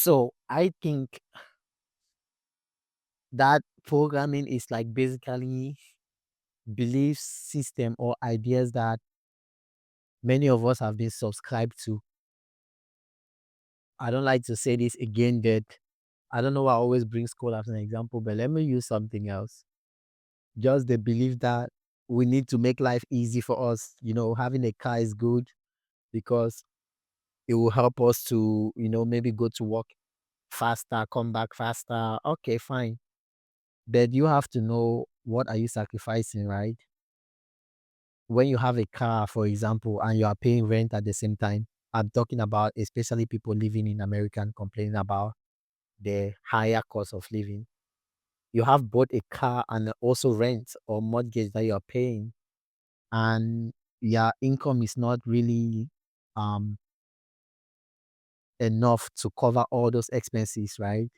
So I think that programming is like basically belief system or ideas that many of us have been subscribed to. I don't like to say this again, but I don't know why I always bring school as an example, but let me use something else. Just the belief that we need to make life easy for us. Having a car is good because it will help us to, maybe go to work faster, come back faster. Okay, fine. But you have to know what are you sacrificing, right? When you have a car, for example, and you are paying rent at the same time, I'm talking about especially people living in America and complaining about the higher cost of living. You have both a car and also rent or mortgage that you're paying, and your income is not really um enough to cover all those expenses, right?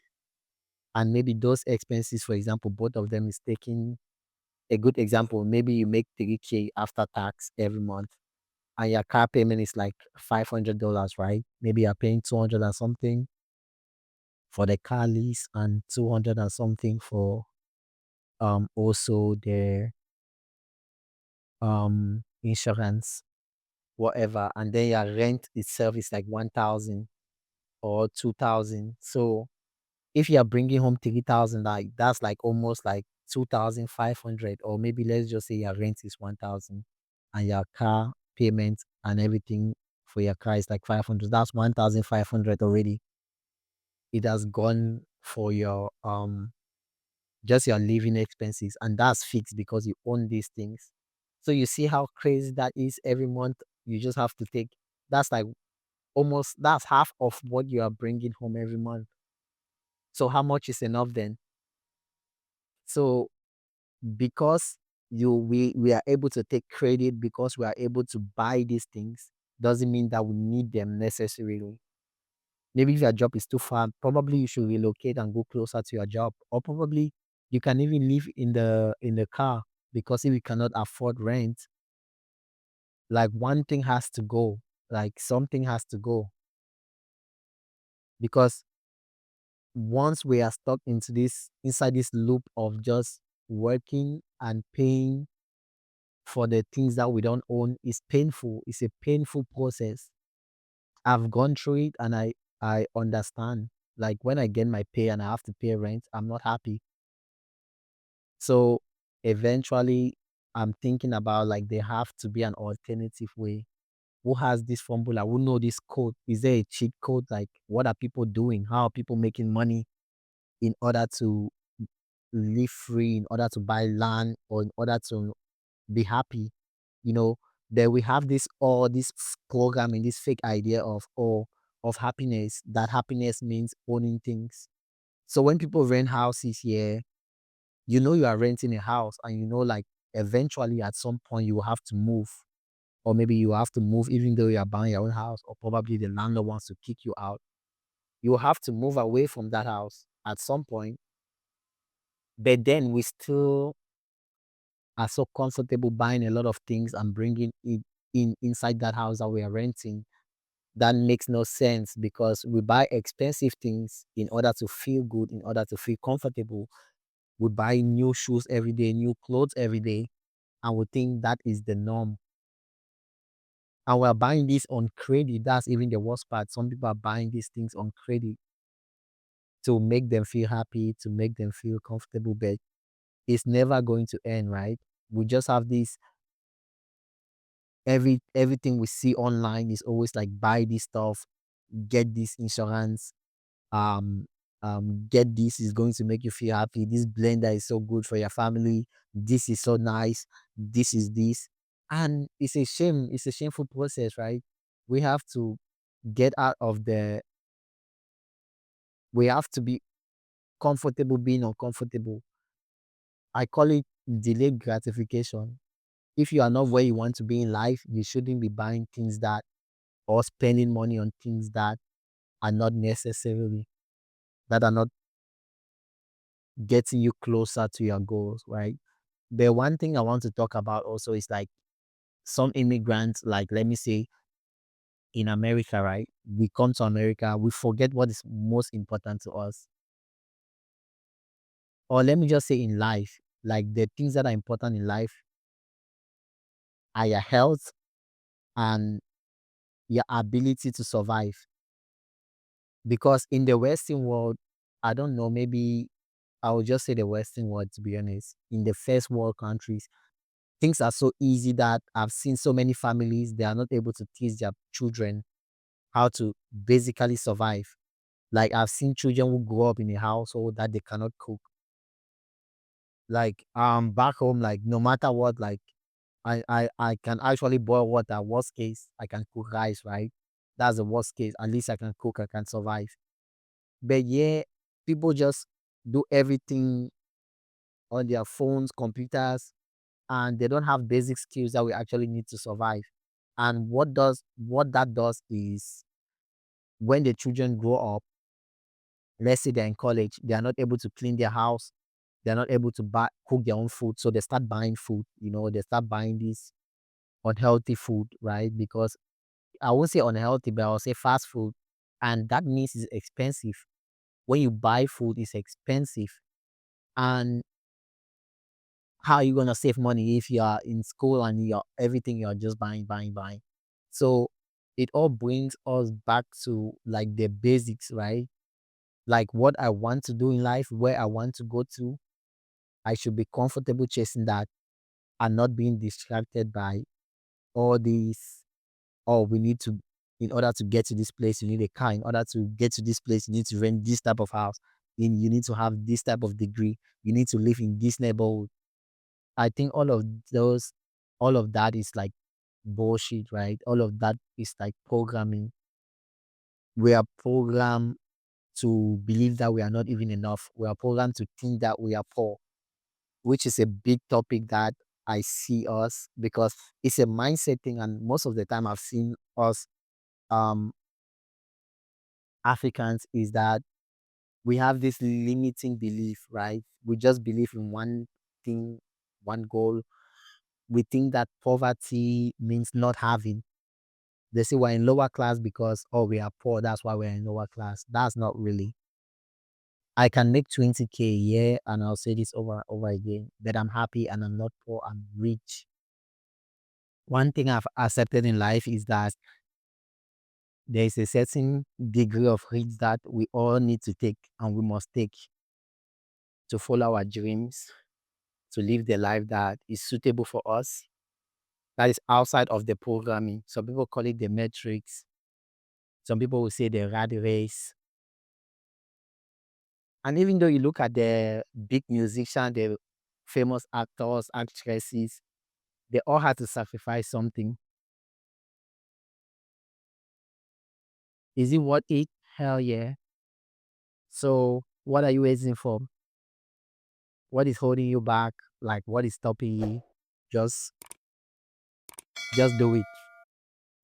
And maybe those expenses, for example, both of them is taking a good example. Maybe you make 3K after tax every month and your car payment is like $500, right? Maybe you're paying 200 and something for the car lease and 200 and something for also the insurance, whatever. And then your rent itself is like 1,000 or 2,000. So if you're bringing home 3,000, like that's like almost like 2,500, or maybe let's just say your rent is 1,000 and your car payment and everything for your car is like 500. That's 1,500 already. It has gone for your just your living expenses, and that's fixed because you own these things. So you see how crazy that is. Every month you just have to take, that's like almost, that's half of what you are bringing home every month. So how much is enough then? So because we are able to take credit, because we are able to buy these things, doesn't mean that we need them necessarily. Maybe if your job is too far, probably you should relocate and go closer to your job. Or probably you can even live in the car, because if you cannot afford rent, like one thing has to go. Like something has to go. Because once we are stuck inside this loop of just working and paying for the things that we don't own, is painful. It's a painful process. I've gone through it and I understand. Like when I get my pay and I have to pay rent, I'm not happy. So eventually I'm thinking about like there have to be an alternative way. Who has this formula? Who know this code? Is there a cheat code? Like what are people doing? How are people making money in order to live free, in order to buy land, or in order to be happy? You know, then we have this programming, this fake idea of happiness, that happiness means owning things. So when people rent houses here, you are renting a house, and like eventually at some point you will have to move, or maybe you have to move even though you are buying your own house, or probably the landlord wants to kick you out. You will have to move away from that house at some point. But then we still are so comfortable buying a lot of things and bringing it inside that house that we are renting. That makes no sense, because we buy expensive things in order to feel good, in order to feel comfortable. We buy new shoes every day, new clothes every day, and we think that is the norm. And we're buying this on credit. That's even the worst part. Some people are buying these things on credit to make them feel happy, to make them feel comfortable, but it's never going to end, right? We just have this, everything we see online is always like buy this stuff, get this insurance, um get this, is going to make you feel happy. This blender is so good for your family. This is so nice. This is this. And it's a shame, it's a shameful process, right? We have to get out of the we have to be comfortable being uncomfortable. I call it delayed gratification. If you are not where you want to be in life, you shouldn't be buying things that, or spending money on things that are not necessarily, that are not getting you closer to your goals, right? The one thing I want to talk about also is like some immigrants, like let me say in America, right? We come to America, we forget what is most important to us. Or let me just say in life, like the things that are important in life are your health and your ability to survive. Because in the Western world, I don't know, maybe I would just say the Western world to be honest. In the first world countries, things are so easy that I've seen so many families, they are not able to teach their children how to basically survive. Like I've seen children who grow up in a household that they cannot cook. Like back home, like no matter what, like I can actually boil water. Worst case, I can cook rice, right? That's the worst case. At least I can cook, I can survive. But yeah, people just do everything on their phones, computers, and they don't have basic skills that we actually need to survive. And what that does is when the children grow up, let's say they're in college, they are not able to clean their house, they're not able to buy cook their own food. So they start buying food, they start buying this unhealthy food, right? Because I won't say unhealthy, but I'll say fast food. And that means it's expensive. When you buy food, it's expensive. And how are you gonna save money if you are in school and you're everything you're just buying, buying, buying? So it all brings us back to like the basics, right? Like what I want to do in life, where I want to go to, I should be comfortable chasing that and not being distracted by all these. Oh, we need to, in order to get to this place, you need a car. In order to get to this place, you need to rent this type of house. You need to have this type of degree. You need to live in this neighborhood. I think all of that is like bullshit, right? All of that is like programming. We are programmed to believe that we are not even enough. We are programmed to think that we are poor, which is a big topic that I see us because it's a mindset thing. And most of the time I've seen us um Africans is that we have this limiting belief, right? We just believe in one thing, one goal. We think that poverty means not having. They say we're in lower class because, oh, we are poor. That's why we're in lower class. That's not really. I can make 20K a year and I'll say this over and over again that I'm happy and I'm not poor, I'm rich. One thing I've accepted in life is that there is a certain degree of risk that we all need to take and we must take to follow our dreams, to live the life that is suitable for us, that is outside of the programming. Some people call it the matrix. Some people will say the rat race. And even though you look at the big musicians, the famous actors, actresses, they all had to sacrifice something. Is it worth it? Hell yeah. So what are you waiting for? What is holding you back? Like what is stopping you? Just just do it.